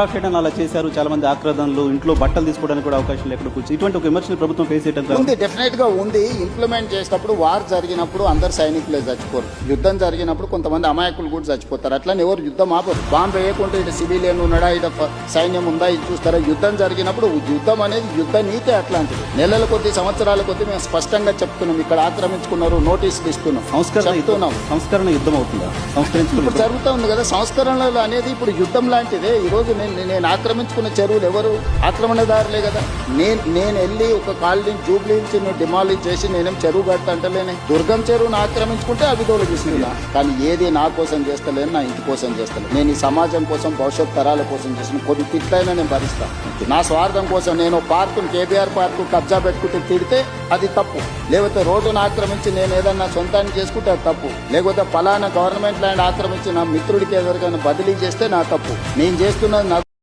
చేయడం అలా చేశారు, చాలా మంది ఆక్రదనలు, ఇంట్లో బట్టలు తీసుకోవడానికి కూడా అవకాశం లేకుండా కూర్చొని ఇటువంటి ఒక విమర్శలు ప్రభుత్వం ఫేస్ చేయడం ఉంది. డెఫినెట్ గా ఉంది. ఇంప్లిమెంట్ చేసేటప్పుడు వార్ జరిగినప్పుడు అందరు సైనికులే చచ్చిపోరు. యుద్ధం జరిగినప్పుడు కొంతమంది అమాయకులు కూడా చచ్చిపోతారు. అట్లని ఎవరు యుద్ధం ఆపరు. బాంబు వేయకుండా ఇటు సివిలియన్ ఉన్నాడా, ఇటు సైన్యం ఉందా, ఇది చూస్తారా. యుద్ధం జరిగినప్పుడు యుద్ధం అనేది యుద్ధ నీతి అట్లాంటిది. నెలల కొద్ది, సంవత్సరాల కొద్ది మేము స్పష్టంగా చెప్తున్నాం. ఇక్కడ ఆక్రమించుకున్నారు, నోటీసులు ఇస్తున్నాం, సంస్కరణ యుద్ధం అవుతుందా? ఇప్పుడు జరుగుతూ ఉంది కదా సంస్కరణలు అనేది. ఇప్పుడు యుద్ధం లాంటిదే. ఈ రోజు నేను ఆక్రమించుకున్న చెరువులు ఎవరు ఆక్రమణదారులే కదా. నేను వెళ్ళి ఒక కాలనీ జూబ్లీహిల్స్ డిమాలిష్ చేసి నేనేం చెరువు కడతా అంటలేనే. దుర్గం చెరువును ఆక్రమించుకుంటే అవి తొలగిస్తున్నా. కానీ ఏది నా కోసం చేస్తలేను, నా ఇంటి కోసం చేస్తాను. నేను ఈ సమాజం కోసం, భవిష్యత్ తరాల కోసం చేసిన కొన్ని తిట్లైనా నేను భరిస్తాను. నా స్వార్థం కోసం నేను పార్కును, కేబీఆర్ పార్కు కబ్జా పెట్టుకుంటే తిడితే అది తప్పు. లేకపోతే రోడ్డును ఆక్రమించి నేను ఏదన్నా సొంతాన్ని చేసుకుంటే అది తప్పు. లేకపోతే పలానా గవర్నమెంట్ ల్యాండ్ ఆక్రమించి నా మిత్రుడికి ఎవరికైనా బదిలీ చేస్తే నా తప్పు. నేను చేస్తున్నది